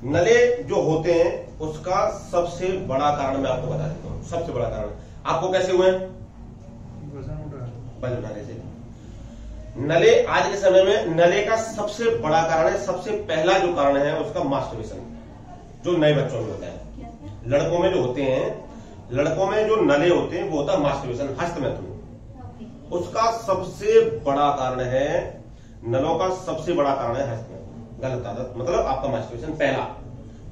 नले जो होते हैं उसका सबसे बड़ा कारण मैं आपको बता देता हूं। सबसे बड़ा कारण आपको कैसे हुए? वजन उठाने से। नले आज के समय में नले का सबसे बड़ा कारण है, सबसे पहला जो कारण है उसका मास्टरबेशन, जो नए बच्चों में होता है। लड़कों में जो होते हैं, लड़कों में जो नले होते हैं वो होता है मास्टरबेशन, हस्तमैथुन। उसका सबसे बड़ा कारण है, नलों का सबसे बड़ा कारण है हस्तमैथुन, गलत आदत, मतलब आपका मास्टरबेशन। पहला,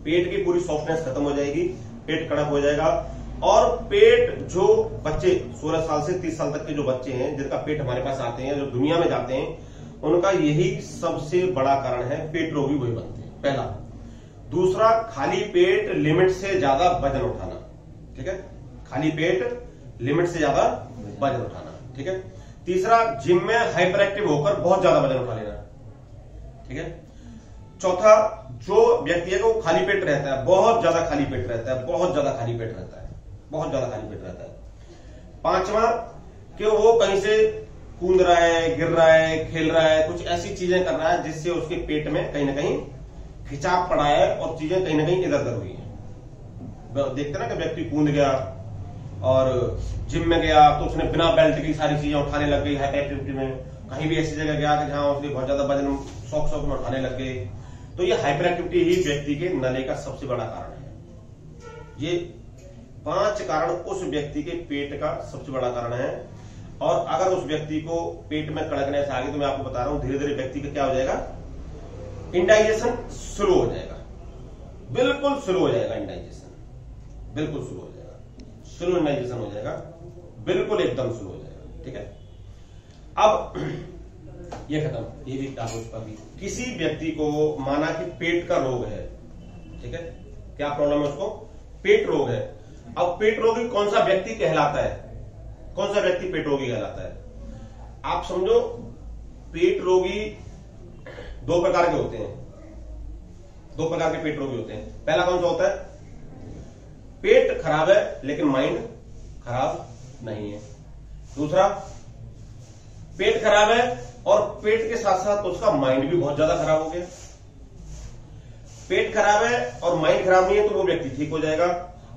पेट की पूरी सॉफ्टनेस खत्म हो जाएगी, पेट कड़क हो जाएगा। और पेट जो बच्चे 16 साल से 30 साल तक के जो बच्चे हैं जिनका पेट हमारे पास आते हैं, जो दुनिया में जाते हैं, उनका यही सबसे बड़ा कारण है, पेट रोगी वही बनते हैं, पहला। दूसरा, खाली पेट लिमिट से ज्यादा वजन उठाना, ठीक है, खाली पेट लिमिट से ज्यादा वजन उठाना, ठीक है। तीसरा, जिम में हाइपर एक्टिव होकर बहुत ज्यादा वजन उठा लेना, ठीक है। चौथा, जो व्यक्ति है वो खाली पेट रहता है, बहुत ज्यादा खाली पेट रहता है, बहुत ज्यादा खाली पेट रहता है, बहुत ज्यादा खाली पेट रहता है। पांचवा, कि वो कहीं से कूद रहा है, गिर रहा है, खेल रहा है, कुछ ऐसी चीजें कर रहा है जिससे उसके पेट में कहीं ना कहीं खिंचाव पड़ा है और चीजें कहीं ना कहीं इधर उधर हुई है। देखते ना कि व्यक्ति कूद गया और जिम में गया तो उसने बिना बेल्ट की सारी चीजें उठाने लग गई, हाइपर एक्टिविटी में। कहीं भी ऐसी जगह गया कि जहां उसने बहुत ज्यादा वजन शौक में उठाने लग गए, तो ये हाइपर एक्टिविटी ही व्यक्ति के नले का सबसे बड़ा कारण है। ये 5 कारण उस व्यक्ति के पेट का सबसे बड़ा कारण है। और अगर उस व्यक्ति को पेट में कड़कने से आगे, तो मैं आपको बता रहा हूं, धीरे धीरे व्यक्ति का क्या हो जाएगा, इंडाइजेशन शुरू हो जाएगा, बिल्कुल शुरू हो जाएगा इंडाइजेशन, बिल्कुल शुरू हो जाएगा, स्लो इंडाइजेशन हो जाएगा, बिल्कुल एकदम शुरू हो जाएगा, ठीक है। अब ये खत्म, ये भी उसका भी। किसी व्यक्ति को माना कि पेट का रोग है, ठीक है, क्या प्रॉब्लम है उसको, पेट रोग है। अब पेट रोगी कौन सा व्यक्ति कहलाता है, कौन सा व्यक्ति पेट रोगी कहलाता है? आप समझो, पेट रोगी 2 प्रकार के होते हैं, 2 प्रकार के पेट रोगी होते हैं। पहला कौन सा होता है, पेट खराब है लेकिन माइंड खराब नहीं है। दूसरा, पेट खराब है और पेट के साथ साथ उसका माइंड भी बहुत ज्यादा खराब हो गया। पेट खराब है और माइंड खराब नहीं है तो वो व्यक्ति ठीक हो जाएगा।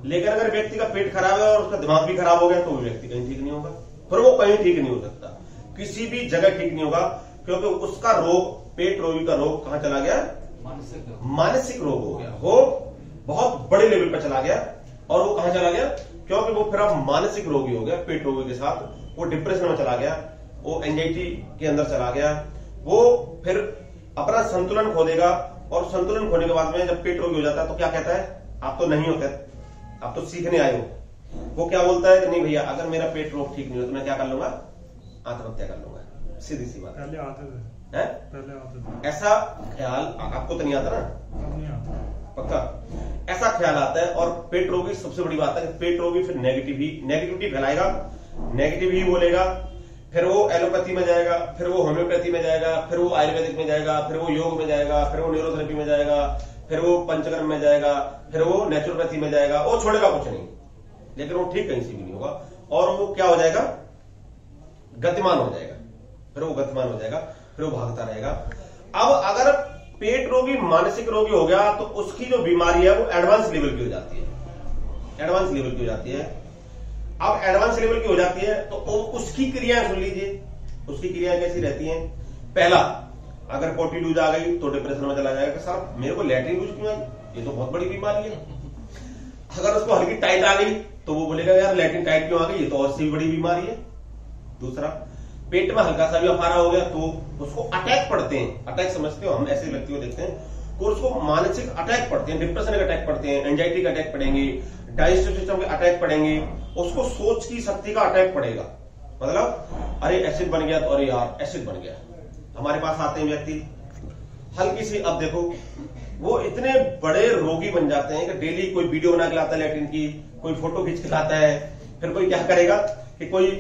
लेकिन अगर व्यक्ति का पेट खराब है और उसका दिमाग भी खराब हो गया तो वो व्यक्ति कहीं ठीक नहीं होगा, फिर वो कहीं ठीक नहीं हो सकता, किसी भी जगह ठीक नहीं होगा, क्योंकि उसका रोग, पेट रोगी का रोग कहां चला गया, मानसिक रोग हो गया, वो बहुत बड़े लेवल पर चला गया। और वो कहां चला गया, क्योंकि वो फिर अब मानसिक रोगी हो गया, पेट रोगी के साथ वो डिप्रेशन में चला गया, वो एंजाइटी के अंदर चला गया, वो फिर अपना संतुलन खो देगा। और संतुलन खोने के बाद में जब पेट रोगी हो जाता है तो क्या कहता है, आप तो नहीं होते, आप तो सीखने आए हो। वो क्या बोलता है कि नहीं भैया, अगर मेरा पेट रोग ठीक नहीं हो तो मैं क्या कर लूंगा, आत्महत्या कर लूंगा, सीधी सी बात पहले आते थे, है? पहले आते थे। ऐसा ख्याल आपको तो नहीं आता ना, अब नहीं आता, पक्का ऐसा ख्याल आता है। और पेट रोगी, सबसे बड़ी बात है कि पेट रोगी फिर नेगेटिविटी फैलाएगा, नेगेटिव ही बोलेगा, फिर वो एलोपैथी में जाएगा, फिर वो होम्योपैथी में जाएगा, फिर वो आयुर्वेदिक में जाएगा, फिर वो योग में जाएगा, फिर वो न्यूरोथेरेपी में जाएगा, फिर वो पंचकर्म में जाएगा, फिर वो नेचुरोपैथी में जाएगा, वो छोड़ेगा कुछ नहीं, लेकिन वो ठीक कहीं से भी नहीं होगा। और वो क्या हो जाएगा, गतिमान हो जाएगा, फिर वो गतिमान हो जाएगा, फिर वो भागता रहेगा। अब अगर पेट रोगी मानसिक रोगी हो गया तो उसकी जो बीमारी है वो एडवांस लेवल की हो जाती है, एडवांस लेवल की हो जाती है। अब एडवांस लेवल की हो जाती है तो उसकी क्रियाएं सुन लीजिए, उसकी क्रियाएं कैसी रहती हैं। पहला, अगर पोटी लूज आ गई तो डिप्रेशन में चला जाएगा कि सर मेरे को लैट्रिन लूज क्यों आई, ये तो बहुत बड़ी बीमारी है। अगर उसको हल्की टाइट आ गई तो वो बोलेगा यार लैट्रिन टाइट क्यों आ गई, ये तो और सी बड़ी बीमारी है। दूसरा, पेट में हल्का सा भी अफारा हो गया तो उसको अटैक पड़ते हैं, अटैक समझते हो, हम ऐसे व्यक्ति को देखते हैं कि उसको मानसिक अटैक पड़ते हैं, डिप्रेशन के अटैक पड़ते हैं, एंजाइटी के अटैक पड़ेंगे, डाइजेस्टिव सिस्टम के अटैक पड़ेंगे, उसको सोच की शक्ति का अटैक पड़ेगा। मतलब अरे एसिड बन गया तो अरे यार एसिड बन गया। हमारे पास आते हैं व्यक्ति हल्की सी, अब देखो वो इतने बड़े रोगी बन जाते हैं कि डेली कोई वीडियो बना के लाता है लैट्रिन की, कोई फोटो खींच के लाता है, फिर कोई क्या करेगा कि कोई,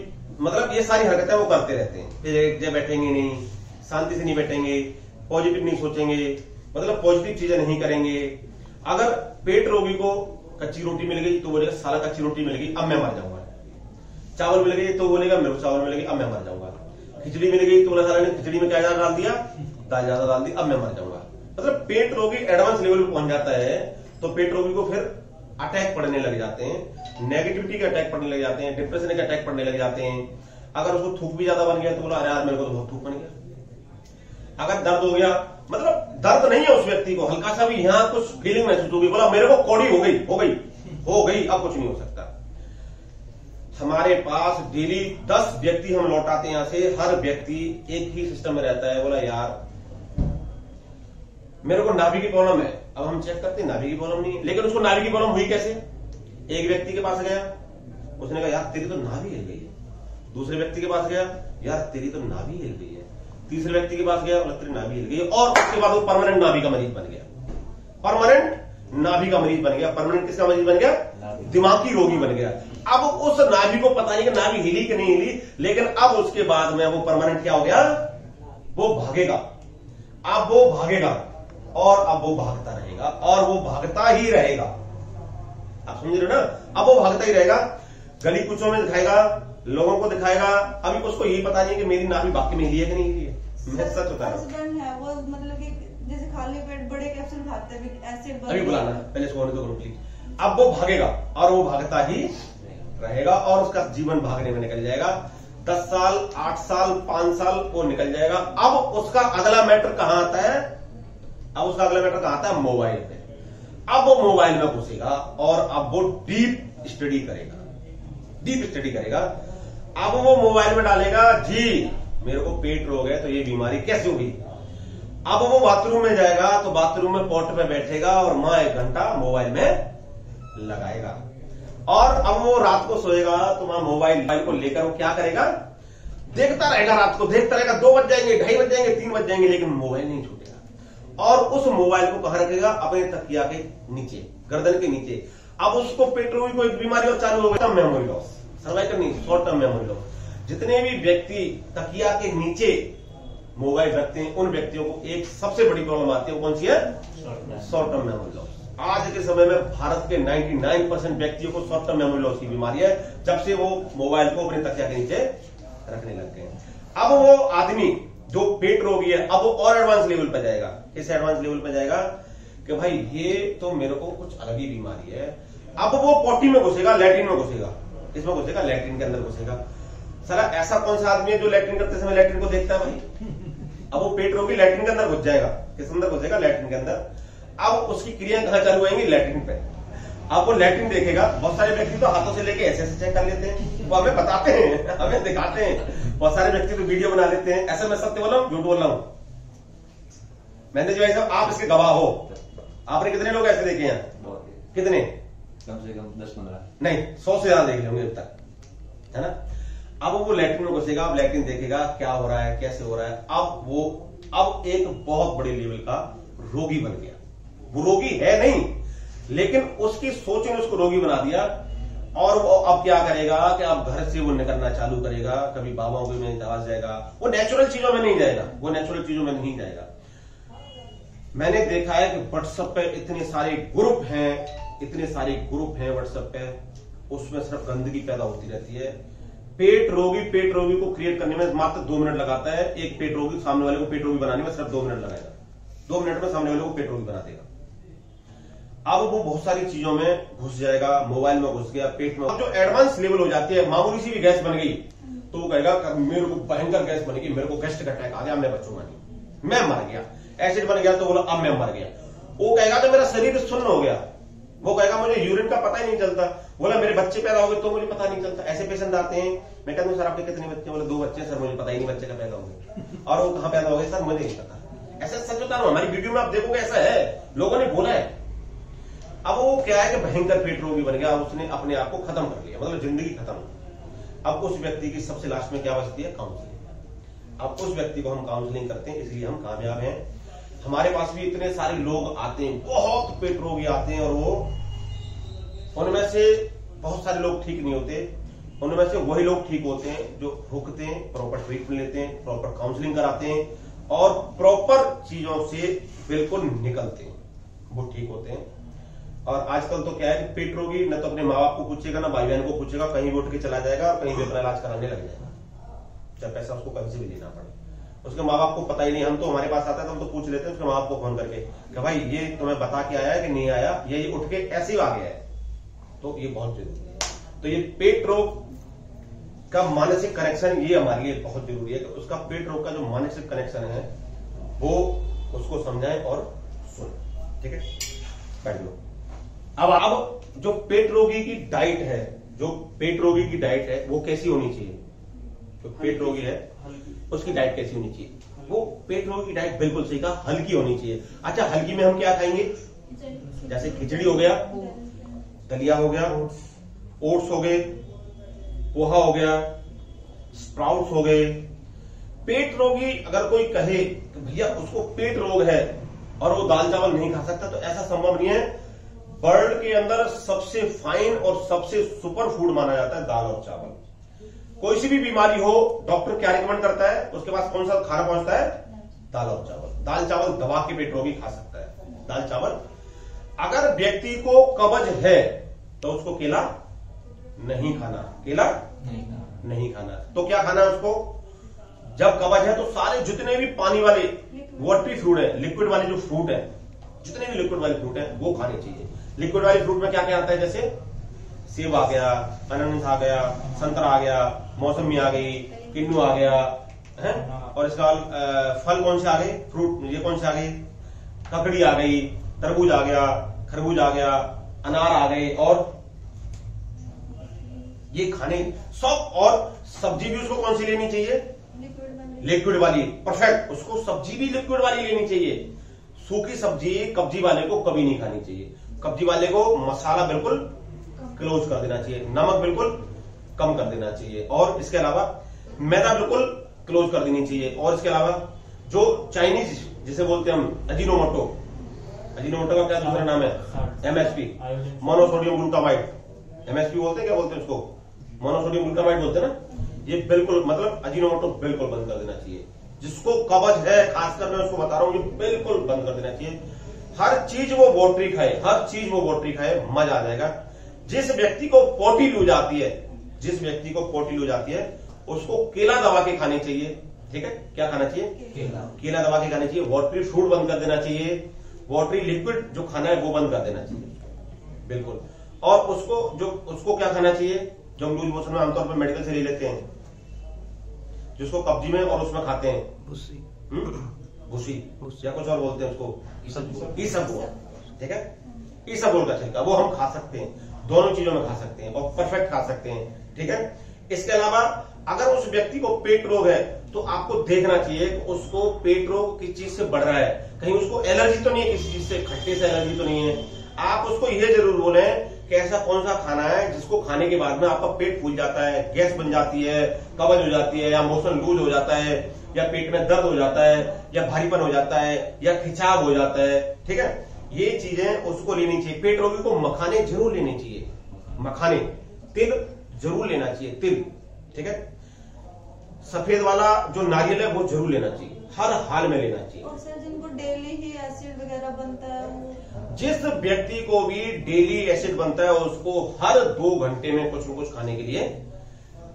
मतलब ये सारी हरकतें वो करते रहते हैं। फिर एक जगह बैठेंगे नहीं, शांति से नहीं बैठेंगे, पॉजिटिव नहीं सोचेंगे, मतलब पॉजिटिव चीजें नहीं करेंगे। अगर पेट रोगी को कच्ची रोटी मिल गई तो बोलेगा साला कच्ची रोटी मिल गई अब मैं मर जाऊंगा, चावल मिल गई तो बोलेगा मेरे को चावल मिल गई अब मैं मर जाऊंगा, खिचड़ी मिल गई तो बोला साला ने खिचड़ी में क्या ज्यादा डाल दिया, दाल ज्यादा डाल दी अब मैं मर जाऊंगा। मतलब पेट रोगी एडवांस लेवल पे पहुंच जाता है तो पेट रोगी को फिर अटैक पड़ने लग जाते हैं, नेगेटिविटी के अटैक पड़ने लग जाते हैं, डिप्रेशन के अटैक पड़ने लग जाते हैं। अगर उसको थूक भी ज्यादा बन गया तो बोला अरे यार मेरे को तो बहुत थूक बन गया। अगर दर्द हो गया, मतलब दर्द नहीं है उस व्यक्ति को, हल्का सा भी यहाँ कुछ फीलिंग महसूस होगी, बोला मेरे को कौड़ी हो गई, अब कुछ नहीं हो सकता। हमारे पास डेली 10 व्यक्ति हम लौटाते हैं यहां से, हर व्यक्ति एक ही सिस्टम में रहता है, बोला यार मेरे को नाभि की प्रॉब्लम है। अब हम चेक करते हैं नाभि की प्रॉब्लम नहीं है, लेकिन उसको नाभि की प्रॉब्लम हुई कैसे? एक व्यक्ति के पास गया, उसने कहा यार तेरी तो नाभि हिल गई है। दूसरे व्यक्ति के पास गया, यार तेरी तो नाभि हिल गई है। तीसरे व्यक्ति के पास गया, तेरी नाभि हिल गई है। और उसके बाद वो परमानेंट नाभि का मरीज बन गया, परमानेंट नाभि का मरीज बन गया। परमानेंट किसका मरीज बन गया? दिमागी रोगी बन गया। अब उस नाभि को पता नहीं कि नाभि हिली कि नहीं हिली, लेकिन अब उसके बाद में वो परमानेंट क्या हो गया? वो भागेगा। अब वो भागेगा और अब वो भागता रहेगा और वो भागता ही रहेगा। आप समझ रहे हो ना? अब वो भागता ही रहेगा, गली कुचों में दिखाएगा, लोगों को दिखाएगा। अभी उसको यही पता नहीं कि मेरी नाभि बाकी में हिली है कि नहीं हिली है। मैं सच बता रहा हूं, है वो मतलब कि जैसे खाली पेट बड़े कैप्सूल खाते हैं, एसिड अभी बुलाना पहले सोने दो प्लीज। अब वो भागेगा और वो भागता ही रहेगा और उसका जीवन भागने में निकल जाएगा। 10 साल, 8 साल, 5 साल वो निकल जाएगा। अब उसका अगला मैटर कहां आता है? अब उसका अगला मैटर कहां आता है? मोबाइल पे। अब वो मोबाइल में घुसेगा और अब वो डीप स्टडी करेगा, डीप स्टडी करेगा। अब वो मोबाइल में डालेगा जी मेरे को पेट रोग है तो ये बीमारी कैसे हुई। अब वो बाथरूम में जाएगा तो बाथरूम में पॉट पे बैठेगा और मां 1 घंटा मोबाइल में लगाएगा। और अब वो रात को सोएगा तो मां मोबाइल को लेकर वो क्या करेगा? देखता रहेगा, रात को देखता रहेगा। 2 बज जाएंगे, 2:30 बज जाएंगे, 3 बज जाएंगे, लेकिन मोबाइल नहीं छूटेगा। और उस मोबाइल को कहां रखेगा? अपने तकिया के नीचे, गर्दन के नीचे। अब उसको पेट रोगी को एक बीमारी और चालू हो गई, मेमोरी लॉस, सर्वाइकल नहीं, शॉर्ट टर्म मेमोरी लॉस। जितने भी व्यक्ति तकिया के नीचे मोबाइल रखते हैं उन व्यक्तियों को एक सबसे बड़ी प्रॉब्लम आती है। वो कौन सी है? Short term memory loss. आज के समय में भारत के 99% व्यक्तियों को शॉर्ट टर्म मेमोरी लॉस की बीमारी है, जब से वो मोबाइल को अपने तकिया के नीचे रखने लग गए हैं। अब वो आदमी जो पेट रोगी है, अब वो और एडवांस लेवल पर जाएगा। किस एडवांस लेवल पर जाएगा? कि भाई ये तो मेरे को कुछ अलग ही बीमारी है। अब वो पोटी में घुसेगा, लैट्रिन में घुसेगा। किसमें घुसेगा? लैट्रिन के अंदर घुसेगा। साला ऐसा कौन सा आदमी है जो लैट्रिन करते समय लैट्रिन को देखता है भाई? अब वो पेट रोगी लैट्रिन के अंदर घुस जाएगा। किस अंदर घुसेगा? लैट्रिन के अंदर। अब उसकी क्रियाएं कहां चालू आएंगी? लैट्रिन पे। अब वो लैट्रिन देखेगा। बहुत सारे व्यक्ति तो हाथों से लेके ऐसे चेक कर लेते हैं, वो हमें बताते हैं, हमें दिखाते हैं। बहुत सारे व्यक्ति तो वीडियो बना लेते हैं। ऐसे मैं सत्य बोल रहा हूं, झूठ बोल रहा हूं? मैंने जो ऐसा, आप इसके गवाह हो। आपने कितने लोग ऐसे देखे हैं? कितने? कम से कम 10-15 नहीं, 100 से ज्यादा देख लेंगे अब तक, है ना? अब वो लैट्रिन में घुसेगा, अब लैट्रिन देखेगा क्या हो रहा है, कैसे हो रहा है। अब एक बहुत बड़े लेवल का रोगी बन गया। वो रोगी है नहीं, लेकिन उसकी सोच ने उसको रोगी बना दिया। और वो अब क्या करेगा कि अब घर से वो निकलना चालू करेगा, कभी बाबाओं के में जाएगा, वो नेचुरल चीजों में नहीं जाएगा, वो नेचुरल चीजों में नहीं जाएगा। मैंने देखा है कि व्हाट्सएप पे इतने सारे ग्रुप हैं व्हाट्सएप पे, उसमें सिर्फ गंदगी पैदा होती रहती है। पेट रोगी को क्रिएट करने में मात्र 2 मिनट लगाता है। एक पेट रोगी सामने वाले को पेट रोगी बनाने में सिर्फ 2 मिनट लगाएगा। 2 मिनट में सामने वाले को पेट रोगी बना देगा। अब वो बहुत सारी चीजों में घुस जाएगा, मोबाइल में घुस गया, पेट में। अब जो एडवांस लेवल हो जाती है, मामूली सी भी गैस बन गई तो वो कहेगा मेरे को भयंकर गैस बनेगी, मेरे को गैस्ट्रिक अटैक आ गया, मैं बचूंगा नहीं, मैं मर गया। एसिड बन गया तो बोला अब मैं मर गया। वो कहेगा तो मेरा शरीर सुन्न हो गया। वो कहेगा मुझे यूरिन का पता ही नहीं चलता। बोला मेरे बच्चे पैदा हो गए तो मुझे पता नहीं चलता। ऐसे पेशेंट आते हैं, मैं कहता हूँ सर आपके कितने बच्चे? बोले 2 बच्चे सर, मुझे पता ही नहीं बच्चे का पैदा हो गए। और वो कहां पैदा हो गए? सर मुझे नहीं पता। ऐसा सच बता रहा हूं, हमारी वीडियो में आप देखोगे ऐसा है, लोगों ने बोला है। अब वो क्या है कि भयंकर पेट रोगी बन गया, उसने अपने आप को खत्म कर लिया, मतलब जिंदगी खत्म। अब उस व्यक्ति की सबसे लास्ट में क्या बचती है? काउंसलिंग। अब उस व्यक्ति को हम काउंसलिंग करते हैं, इसलिए हम कामयाब हैं। हमारे पास भी इतने सारे लोग आते हैं, बहुत पेट रोगी आते हैं, और वो उनमें से बहुत सारे लोग ठीक नहीं होते। उनमें से वही लोग ठीक होते हैं जो रुकते हैं, प्रॉपर ट्रीटमेंट लेते हैं, प्रॉपर काउंसलिंग कराते हैं और प्रॉपर चीजों से बिल्कुल निकलते हैं, वो ठीक होते हैं। और आजकल तो क्या है कि पेट रोगी न तो अपने माँ बाप को पूछेगा, ना भाई बहन को पूछेगा, कहीं भी उठ के चला जाएगा और कहीं भी अपना इलाज कराने लग जाएगा, चाहे पैसा उसको कहीं से भी लेना पड़े। उसके माँ बाप को पता ही नहीं, हम तो हमारे पास आता है तो हम तो पूछ लेते हैं उसके माँ बाप को फोन करके कि भाई ये तुम्हें बता के आया है कि नहीं आया, ये उठ के ऐसे ही आ गया है। तो ये बहुत जरूरी है। तो ये पेट रोग का मानसिक कनेक्शन ये हमारे लिए बहुत जरूरी है कि उसका पेट रोग का जो मानसिक कनेक्शन है वो उसको समझाएं और सुने। ठीक है, बैठ लो। अब जो पेट रोगी की डाइट है, जो पेट रोगी की डाइट है वो कैसी होनी चाहिए? जो पेट रोगी है उसकी डाइट कैसी होनी चाहिए? वो पेट रोगी की डाइट बिल्कुल सही कहा, हल्की होनी चाहिए। अच्छा, हल्की में हम क्या खाएंगे? जैसे खिचड़ी हो गया, दलिया हो गया, ओट्स हो गए, पोहा हो गया, स्प्राउट्स हो गए। पेट रोगी अगर कोई कहे कि भैया उसको पेट रोग है और वो दाल चावल नहीं खा सकता, तो ऐसा संभव नहीं है। वर्ल्ड के अंदर सबसे फाइन और सबसे सुपर फूड माना जाता है दाल और चावल। कोई सी भी बीमारी हो, डॉक्टर क्या रिकमेंड करता है? उसके पास कौन सा खाना पहुंचता है? दाल और चावल। दाल चावल दबा के पेट रोगी खा सकता है, दाल चावल। अगर व्यक्ति को कब्ज है तो उसको केला नहीं खाना, केला नहीं खाना। तो क्या खाना है उसको? जब कब्ज है तो सारे जितने भी पानी वाले वाटरी फ्रूट है, लिक्विड वाले जो फ्रूट है, जितने भी लिक्विड वाले फ्रूट है वो खाने चाहिए। लिक्विड वाले फ्रूट में क्या क्या आता है? जैसे सेब आ गया, अनानास आ गया, संतरा आ गया, मौसमी आ गई, किन्नू आ गया है, और इसका फल कौन से आ गए? फ्रूट ये कौन से आ गए? ककड़ी आ गई, तरबूज आ गया, खरबूज आ गया, अनार आ गए, और ये खाने सब। और सब्जी भी उसको कौन सी लेनी चाहिए? लिक्विड वाली। परफेक्ट, उसको सब्जी भी लिक्विड वाली लेनी चाहिए। सूखी सब्जी कब्जी वाले को कभी नहीं खानी चाहिए। कब्जी वाले को मसाला बिल्कुल क्लोज कर देना चाहिए, नमक बिल्कुल कम कर देना चाहिए, और इसके अलावा मैदा बिल्कुल क्लोज कर देनी चाहिए। और इसके अलावा जो चाइनीज जिसे बोलते हैं हम अजीनोमोटो, अजीनोमोटो का क्या दूसरा नाम है? MSP, monosodium ग्लूटामाइड। एमएसपी बोलते हैं, क्या बोलते हैं उसको? मोनोसोडियम ग्लूटामाइड बोलते हैं ना। ये बिल्कुल मतलब अजीनोमोटो बिल्कुल बंद कर देना चाहिए। जिसको कब्ज है, खासकर मैं उसको बता रहा हूं, ये बिल्कुल बंद कर देना चाहिए। हर चीज वो वोटरी खाए, हर चीज वो वोटरी खाए, मजा आ जाएगा। जिस व्यक्ति को पोटी लूज आती है, जिस व्यक्ति को पोटी लूज आती है, उसको केला दबा के खानी चाहिए। ठीक है, क्या खाना चाहिए? केला दबा के खाना चाहिए। वाटरी फ्रूट बंद कर देना चाहिए, वाटरी लिक्विड जो खाना है वो बंद कर देना चाहिए बिल्कुल। और उसको क्या खाना चाहिए? जो हम लूज मोशन में आमतौर पर मेडिकल से ले लेते हैं, जिसको कब्जी में और उसमें खाते हैं, भूसी या कुछ और बोलते हैं उसको, ईसबगोल। ठीक है, ईसबगोल का छिलका वो हम खा सकते हैं, दोनों चीजों में खा सकते हैं और परफेक्ट खा सकते हैं। ठीक है, इसके अलावा अगर उस व्यक्ति को पेट रोग है तो आपको देखना चाहिए कि उसको पेट रोग किस चीज से बढ़ रहा है। कहीं उसको एलर्जी तो नहीं है किसी चीज से, खट्टे से एलर्जी तो नहीं है। आप उसको ये जरूर बोले कि ऐसा कौन सा खाना है जिसको खाने के बाद में आपका पेट फूल जाता है, गैस बन जाती है, कब्ज हो जाती है, या मोशन लूज हो जाता है, या पेट में दर्द हो जाता है, या भारीपन हो जाता है, या खिंचाव हो जाता है। ठीक है, ये चीजें उसको लेनी चाहिए। पेट रोगी को मखाने जरूर लेने चाहिए, मखाने, तिल जरूर लेना चाहिए, तिल। ठीक है, सफेद वाला जो नारियल है वो जरूर लेना चाहिए, हर हाल में लेना चाहिए। और सर जिनको डेली ही एसिड वगैरह बनता है वो, जिस व्यक्ति को भी डेली एसिड बनता है उसको हर 2 घंटे में कुछ न कुछ खाने के लिए।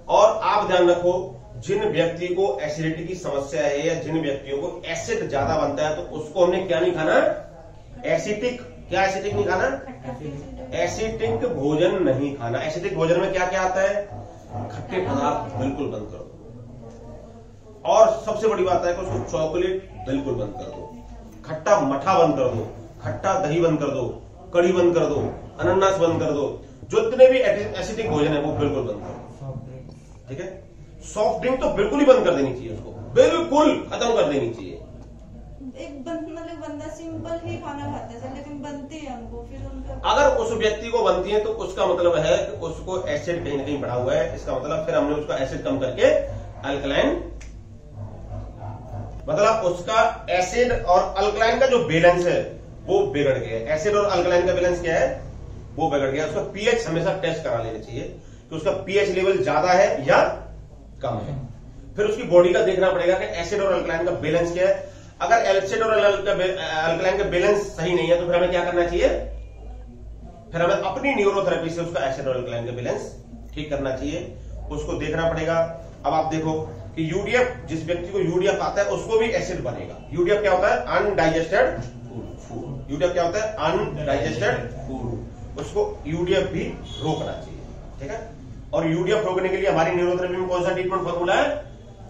और आप ध्यान रखो, जिन व्यक्ति को एसिडिटी की समस्या है या जिन व्यक्तियों को एसिड ज्यादा बनता है तो उसको हमने क्या नहीं खाना? एसिडिक, क्या एसिडिक नहीं खाना? एसिडिक भोजन नहीं खाना। एसिडिक भोजन में क्या क्या आता है? खट्टे पदार्थ बिल्कुल बंद कर दो। और सबसे बड़ी बात है कि उसको चॉकलेट बिल्कुल बंद कर दो, खट्टा मठा बंद कर दो, खट्टा दही बंद कर दो, कड़ी बंद कर दो, अनानास बंद कर दो, जितने भी एसिडिक भोजन है वो बिल्कुल बंद कर दो। ठीक है, सॉफ्ट ड्रिंक तो बिल्कुल ही बंद कर देनी चाहिए, उसको बिल्कुल खत्म कर देनी चाहिए। एक मतलब बंदा सिंपल ही खाना खाता है सर, लेकिन बनती है हमको फिर उनका, अगर उस व्यक्ति को बनती है तो उसका मतलब है कि उसको एसिड कहीं ना कहीं बढ़ा हुआ है। इसका मतलब फिर हमने उसका एसिड कम करके अल्कलाइन, मतलब उसका एसिड और अल्कलाइन का जो बैलेंस है वो बिगड़ गया। एसिड और अल्कलाइन का बैलेंस क्या है? वो बिगड़ गया। उसका पीएच हमेशा टेस्ट करा लेना चाहिए कि उसका पीएच लेवल ज्यादा है या कम है। फिर उसकी बॉडी का देखना पड़ेगा कि एसिड और अल्कलाइन का बैलेंस क्या है। अगर एसिड और अल्कलाइन का बैलेंस सही नहीं है तो फिर हमें क्या करना चाहिए? फिर हमें अपनी न्यूरोथेरेपी से उसका एसिड और अल्कलाइन का बैलेंस ठीक करना चाहिए। उसको देखना पड़ेगा अब आप देखो कि यूडीएफ, जिस व्यक्ति को यूडीएफ आता है उसको भी एसिड बनेगा। यूडीएफ क्या होता है? Undigested food. यूडीएफ क्या होता है? Undigested food. उसको यूडीएफ भी रोकना चाहिए, ठीक है। और यूडीएफ रोकने के लिए हमारी न्यूरोथेरेपी में कौन सा ट्रीटमेंट फॉर्मूला है?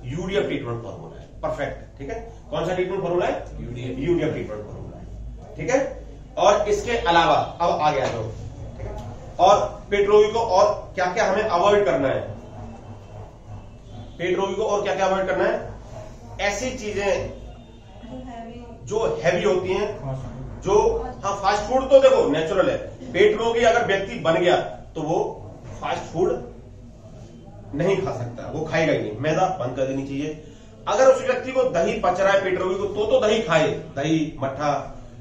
यूडीएफ ट्रीटमेंट फॉर्मूला है, परफेक्ट, ठीक है। कौन सा ट्रीटमेंट फॉर्मूला है? यूडीएफ ट्रीटमेंट फॉर्मूला है, ठीक है। और इसके अलावा अब आ गया जो, ठीक है। और पेट रोगी को और क्या क्या हमें अवॉइड करना है? पेट रोगी को और क्या क्या अवॉइड करना है? ऐसी चीजें जो हैवी होती हैं, जो, हाँ, फास्ट फूड तो देखो नेचुरल है। पेट रोगी अगर व्यक्ति बन गया तो वो फास्ट फूड नहीं खा सकता, वो खाएगा ही नहीं। मैदा बंद कर देनी चाहिए। अगर उस व्यक्ति को दही पच रहा है पेट रोगी को, तो दही खाए, दही, मट्ठा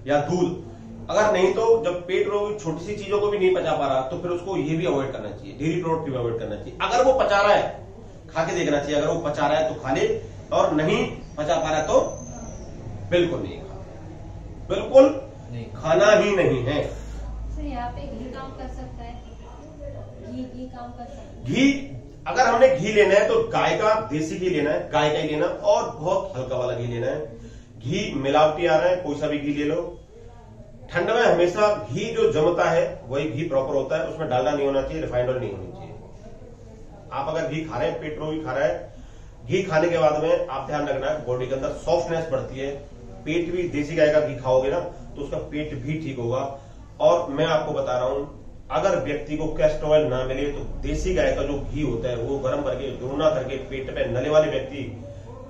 या दूध। अगर नहीं तो जब पेट रोगी छोटी सी चीजों को भी नहीं पचा पा रहा तो फिर उसको ये भी अवॉइड करना चाहिए, डेयरी प्रोडक्ट भी अवॉइड करना चाहिए। अगर वो पचा रहा है, खा के देखना चाहिए, अगर वो पचा रहा है तो खा ले, और नहीं पचा पा रहा है तो बिल्कुल नहीं खा, बिल्कुल नहीं खाना ही नहीं है। सर यहाँ पे घी काम कर सकता है? घी काम कर सकता है? घी, अगर हमने घी लेना है तो गाय का, देसी घी लेना है, गाय का ही लेना, और बहुत हल्का वाला घी लेना है। घी मिलावटी आ रहा है, कोई सा भी घी ले लो। ठंड में हमेशा घी जो जमता है वही घी प्रॉपर होता है, उसमें डालडा नहीं होना चाहिए, रिफाइंड ऑयल नहीं होनी चाहिए। आप अगर घी खा रहे हैं, पेट रोगी खा रहा है, घी खाने के बाद में आप ध्यान रखना है बॉडी के अंदर सॉफ्टनेस बढ़ती है। पेट भी, देसी गाय का घी खाओगे ना तो उसका पेट भी ठीक होगा। और मैं आपको बता रहा हूं, अगर व्यक्ति को कैस्टर ऑयल ना मिले तो देसी गाय का जो घी होता है वो गर्म करके, गुनगुना करके पेट पे नले वाले व्यक्ति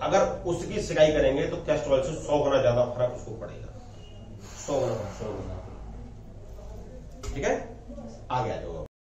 अगर उसकी सिकाई करेंगे तो कैस्टर ऑयल से 100 गुना ज्यादा फर्क उसको पड़ेगा, 100 गुना, ठीक है। आ गया जो